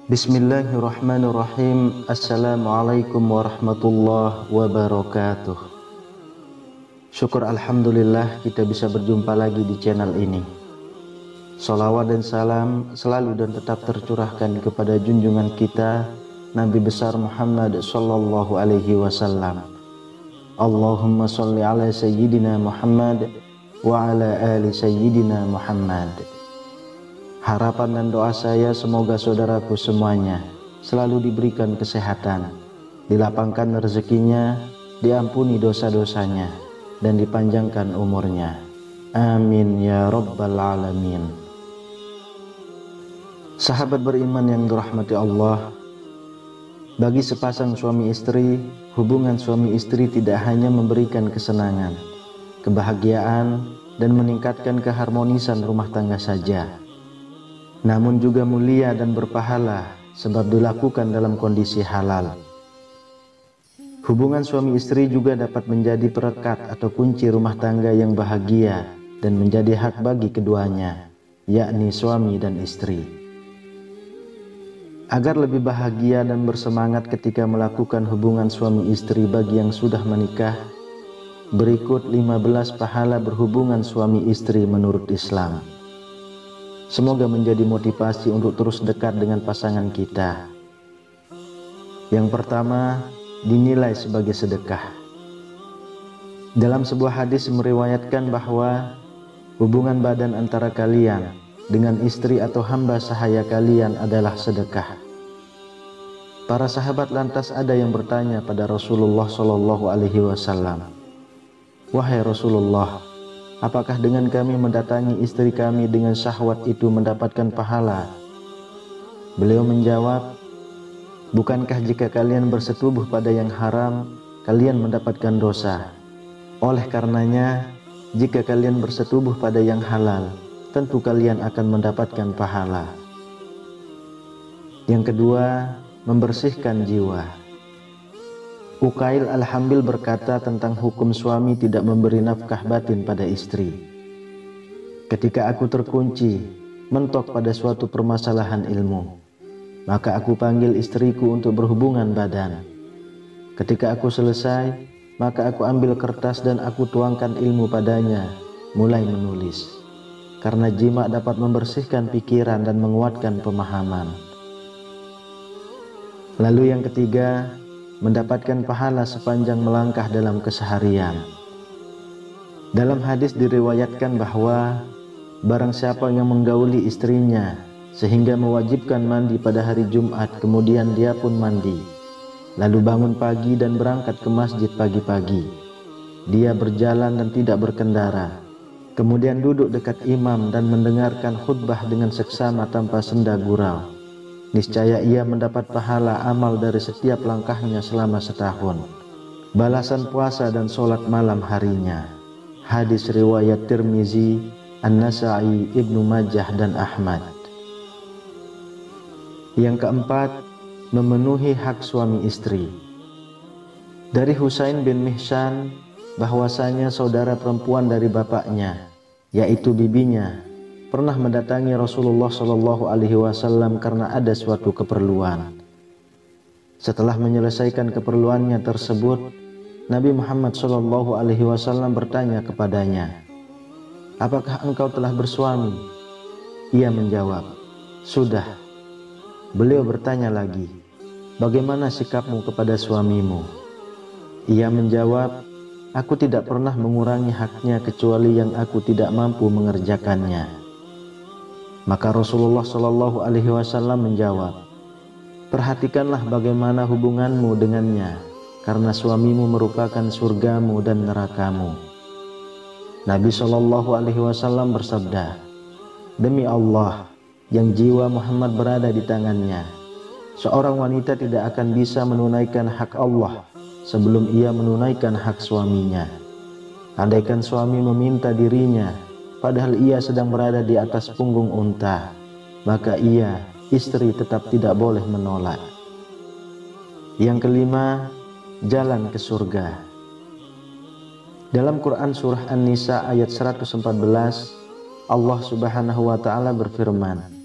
Bismillahirrahmanirrahim. Assalamualaikum warahmatullahi wabarakatuh. Syukur alhamdulillah kita bisa berjumpa lagi di channel ini. Salawat dan salam selalu dan tetap tercurahkan kepada junjungan kita Nabi besar Muhammad sallallahu alaihi wasallam. Allahumma sholli ala sayyidina Muhammad wa ala ali sayyidina Muhammad. Harapan dan doa saya semoga saudaraku semuanya selalu diberikan kesehatan, dilapangkan rezekinya, diampuni dosa-dosanya, dan dipanjangkan umurnya. Amin ya rabbal alamin. Sahabat beriman yang dirahmati Allah, bagi sepasang suami istri, hubungan suami istri tidak hanya memberikan kesenangan, kebahagiaan, dan meningkatkan keharmonisan rumah tangga saja, namun juga mulia dan berpahala sebab dilakukan dalam kondisi halal. Hubungan suami istri juga dapat menjadi perekat atau kunci rumah tangga yang bahagia dan menjadi hak bagi keduanya, yakni suami dan istri. Agar lebih bahagia dan bersemangat ketika melakukan hubungan suami istri bagi yang sudah menikah, berikut 15 pahala berhubungan suami istri menurut Islam. Semoga menjadi motivasi untuk terus dekat dengan pasangan kita. Yang pertama, dinilai sebagai sedekah. Dalam sebuah hadis meriwayatkan bahwa hubungan badan antara kalian dengan istri atau hamba sahaya kalian adalah sedekah. Para sahabat lantas ada yang bertanya pada Rasulullah Shallallahu Alaihi Wasallam, "Wahai Rasulullah, apakah dengan kami mendatangi istri kami dengan syahwat itu mendapatkan pahala?" Beliau menjawab, "Bukankah jika kalian bersetubuh pada yang haram, kalian mendapatkan dosa? Oleh karenanya, jika kalian bersetubuh pada yang halal, tentu kalian akan mendapatkan pahala." Yang kedua, membersihkan jiwa. Uqail Al-Hambil berkata tentang hukum suami tidak memberi nafkah batin pada istri. "Ketika aku terkunci, mentok pada suatu permasalahan ilmu, maka aku panggil istriku untuk berhubungan badan. Ketika aku selesai, maka aku ambil kertas dan aku tuangkan ilmu padanya, mulai menulis. Karena jima dapat membersihkan pikiran dan menguatkan pemahaman." Lalu yang ketiga, mendapatkan pahala sepanjang melangkah dalam keseharian. Dalam hadis diriwayatkan bahwa barang siapa yang menggauli istrinya sehingga mewajibkan mandi pada hari Jumat, kemudian dia pun mandi, lalu bangun pagi dan berangkat ke masjid pagi-pagi, dia berjalan dan tidak berkendara, kemudian duduk dekat imam dan mendengarkan khutbah dengan seksama tanpa senda gurau, niscaya ia mendapat pahala amal dari setiap langkahnya selama setahun, balasan puasa dan sholat malam harinya. Hadis riwayat Tirmizi, An-Nasa'i, Ibnu Majah, dan Ahmad. Yang keempat, memenuhi hak suami istri. Dari Husain bin Mihsan bahwasanya saudara perempuan dari bapaknya, yaitu bibinya, pernah mendatangi Rasulullah Shallallahu Alaihi Wasallam karena ada suatu keperluan. Setelah menyelesaikan keperluannya tersebut, Nabi Muhammad Shallallahu Alaihi Wasallam bertanya kepadanya, "Apakah engkau telah bersuami?" Ia menjawab, "Sudah." Beliau bertanya lagi, "Bagaimana sikapmu kepada suamimu?" Ia menjawab, "Aku tidak pernah mengurangi haknya kecuali yang aku tidak mampu mengerjakannya." Maka Rasulullah Shallallahu Alaihi Wasallam menjawab, "Perhatikanlah bagaimana hubunganmu dengannya, karena suamimu merupakan surgamu dan nerakamu." Nabi Shallallahu Alaihi Wasallam bersabda, "Demi Allah, yang jiwa Muhammad berada di tangannya, seorang wanita tidak akan bisa menunaikan hak Allah sebelum ia menunaikan hak suaminya. Andaikan suami meminta dirinya, padahal ia sedang berada di atas punggung unta, maka ia, istri, tetap tidak boleh menolak." Yang kelima, jalan ke surga. Dalam Quran Surah An-Nisa ayat 114, Allah Subhanahu wa Ta'ala berfirman,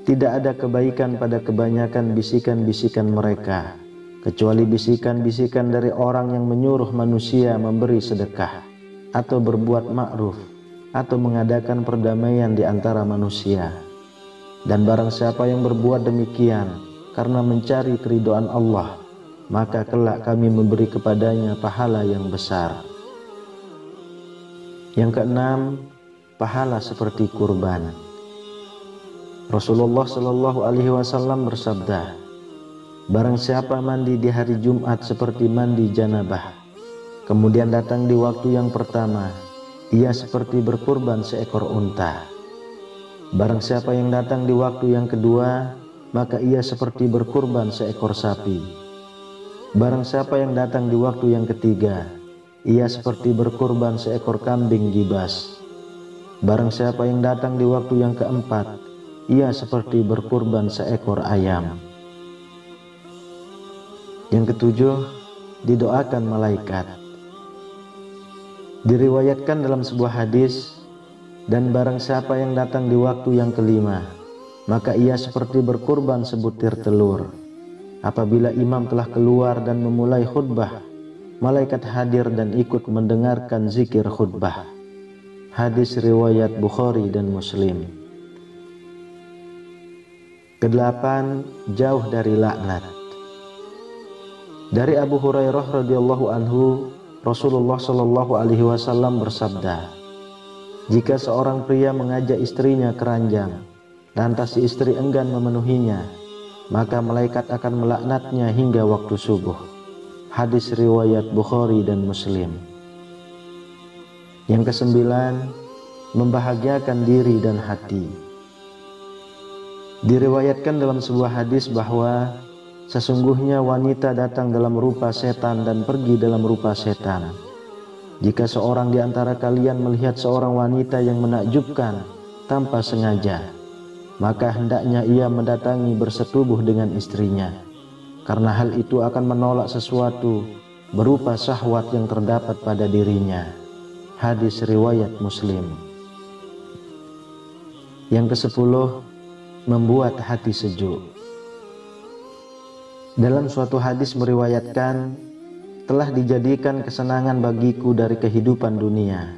Tidak ada kebaikan pada kebanyakan bisikan-bisikan mereka, kecuali bisikan-bisikan dari orang yang menyuruh manusia memberi sedekah, atau berbuat ma'ruf, atau mengadakan perdamaian di antara manusia. Dan barang siapa yang berbuat demikian karena mencari keridhaan Allah, maka kelak kami memberi kepadanya pahala yang besar. Yang keenam, pahala seperti kurban. Rasulullah Shallallahu Alaihi Wasallam bersabda, barang siapa mandi di hari Jumat seperti mandi janabah, kemudian datang di waktu yang pertama, ia seperti berkurban seekor unta. Barang siapa yang datang di waktu yang kedua, maka ia seperti berkurban seekor sapi. Barang siapa yang datang di waktu yang ketiga, ia seperti berkurban seekor kambing gibas. Barang siapa yang datang di waktu yang keempat, ia seperti berkurban seekor ayam. Yang ketujuh, didoakan malaikat. Diriwayatkan dalam sebuah hadis, dan barang siapa yang datang di waktu yang kelima, maka ia seperti berkurban sebutir telur. Apabila imam telah keluar dan memulai khutbah, malaikat hadir dan ikut mendengarkan zikir khutbah. Hadis riwayat Bukhari dan Muslim. Kedelapan, jauh dari laknat. Dari Abu Hurairah radhiyallahu anhu, Rasulullah Shallallahu Alaihi Wasallam bersabda, jika seorang pria mengajak istrinya ke ranjang, lantas si istri enggan memenuhinya, maka malaikat akan melaknatnya hingga waktu subuh. Hadis riwayat Bukhari dan Muslim. Yang kesembilan, membahagiakan diri dan hati. Diriwayatkan dalam sebuah hadis bahwa sesungguhnya wanita datang dalam rupa setan dan pergi dalam rupa setan. Jika seorang di antara kalian melihat seorang wanita yang menakjubkan tanpa sengaja, maka hendaknya ia mendatangi bersetubuh dengan istrinya, karena hal itu akan menolak sesuatu berupa syahwat yang terdapat pada dirinya. Hadis riwayat Muslim. Yang kesepuluh, membuat hati sejuk. Dalam suatu hadis meriwayatkan, telah dijadikan kesenangan bagiku dari kehidupan dunia,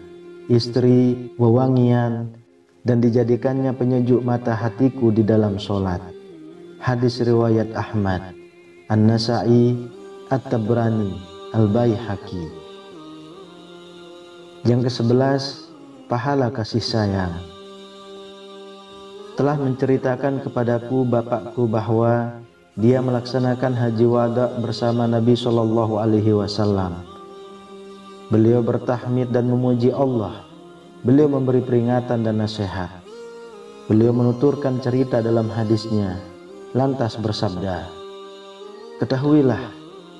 istri, wewangian, dan dijadikannya penyejuk mata hatiku di dalam sholat. Hadis riwayat Ahmad, An-Nasa'i, At-Tabrani, Al-Baihaqi. Yang ke-11, pahala kasih sayang. Telah menceritakan kepadaku bapakku bahwa dia melaksanakan haji wada bersama Nabi Shallallahu Alaihi Wasallam. Beliau bertahmid dan memuji Allah. Beliau memberi peringatan dan nasihat. Beliau menuturkan cerita dalam hadisnya, lantas bersabda, ketahuilah,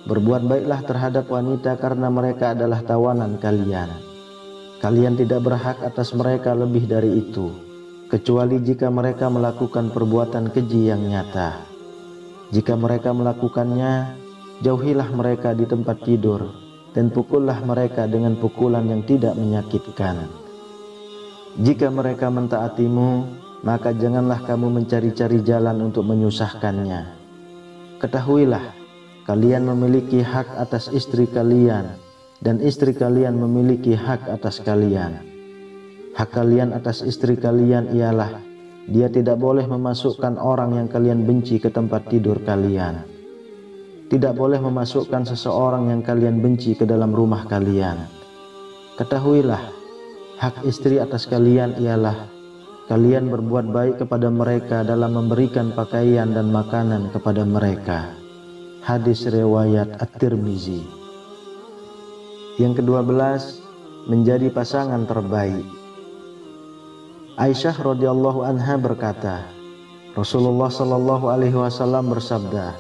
berbuat baiklah terhadap wanita karena mereka adalah tawanan kalian. Kalian tidak berhak atas mereka lebih dari itu, kecuali jika mereka melakukan perbuatan keji yang nyata. Jika mereka melakukannya, jauhilah mereka di tempat tidur dan pukullah mereka dengan pukulan yang tidak menyakitkan. Jika mereka mentaatimu, maka janganlah kamu mencari-cari jalan untuk menyusahkannya. Ketahuilah, kalian memiliki hak atas istri kalian dan istri kalian memiliki hak atas kalian. Hak kalian atas istri kalian ialah dia tidak boleh memasukkan orang yang kalian benci ke tempat tidur kalian. Tidak boleh memasukkan seseorang yang kalian benci ke dalam rumah kalian. Ketahuilah, hak istri atas kalian ialah kalian berbuat baik kepada mereka dalam memberikan pakaian dan makanan kepada mereka. Hadis riwayat At-Tirmizi. Yang ke-12, menjadi pasangan terbaik. Aisyah radhiyallahu anha berkata, Rasulullah Shallallahu Alaihi Wasallam bersabda,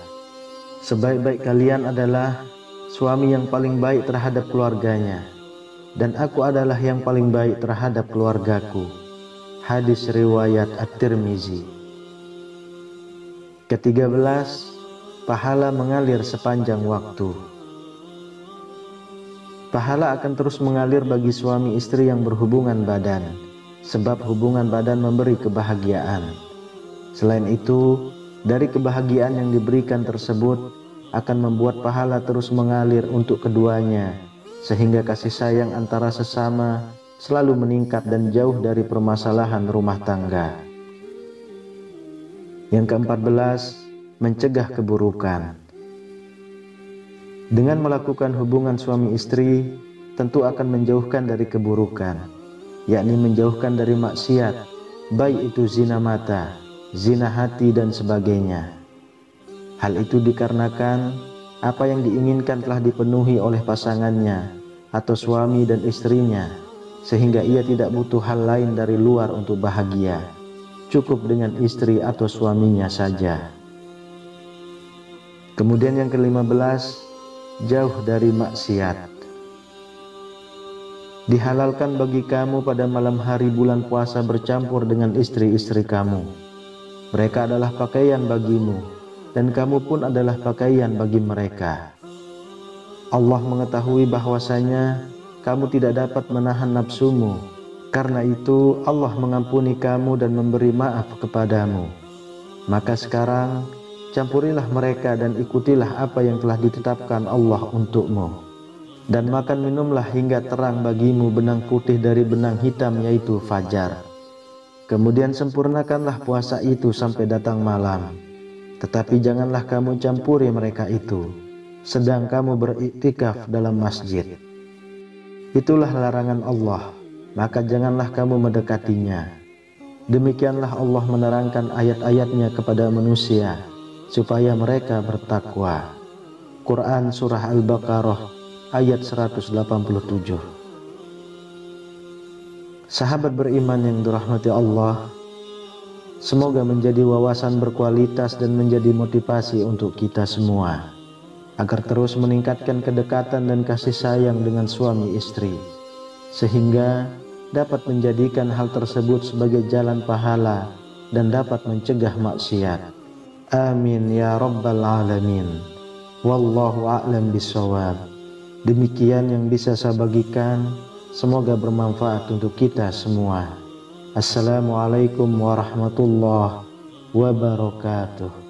sebaik-baik kalian adalah suami yang paling baik terhadap keluarganya, dan aku adalah yang paling baik terhadap keluargaku. Hadis riwayat At-Tirmizi. Ke-13, pahala mengalir sepanjang waktu. Pahala akan terus mengalir bagi suami istri yang berhubungan badan, sebab hubungan badan memberi kebahagiaan. Selain itu, dari kebahagiaan yang diberikan tersebut akan membuat pahala terus mengalir untuk keduanya, sehingga kasih sayang antara sesama selalu meningkat dan jauh dari permasalahan rumah tangga. Yang ke-14, mencegah keburukan. Dengan melakukan hubungan suami istri, tentu akan menjauhkan dari keburukan, yakni menjauhkan dari maksiat, baik itu zina mata, zina hati, dan sebagainya. Hal itu dikarenakan apa yang diinginkan telah dipenuhi oleh pasangannya atau suami dan istrinya, sehingga ia tidak butuh hal lain dari luar untuk bahagia. Cukup dengan istri atau suaminya saja. Kemudian yang ke-15, jauh dari maksiat. Dihalalkan bagi kamu pada malam hari bulan puasa bercampur dengan istri-istri kamu. Mereka adalah pakaian bagimu, dan kamu pun adalah pakaian bagi mereka. Allah mengetahui bahwasanya kamu tidak dapat menahan nafsumu. Karena itu Allah mengampuni kamu dan memberi maaf kepadamu. Maka sekarang campurilah mereka dan ikutilah apa yang telah ditetapkan Allah untukmu. Dan makan minumlah hingga terang bagimu benang putih dari benang hitam, yaitu fajar. Kemudian sempurnakanlah puasa itu sampai datang malam. Tetapi janganlah kamu campuri mereka itu sedang kamu beriktikaf dalam masjid. Itulah larangan Allah, maka janganlah kamu mendekatinya. Demikianlah Allah menerangkan ayat-ayatnya kepada manusia supaya mereka bertakwa. Quran Surah Al-Baqarah ayat 187. Sahabat beriman yang dirahmati Allah, semoga menjadi wawasan berkualitas dan menjadi motivasi untuk kita semua agar terus meningkatkan kedekatan dan kasih sayang dengan suami istri, sehingga dapat menjadikan hal tersebut sebagai jalan pahala dan dapat mencegah maksiat. Amin ya rabbal alamin. Wallahu a'lam bishawab. Demikian yang bisa saya bagikan, semoga bermanfaat untuk kita semua. Assalamualaikum warahmatullahi wabarakatuh.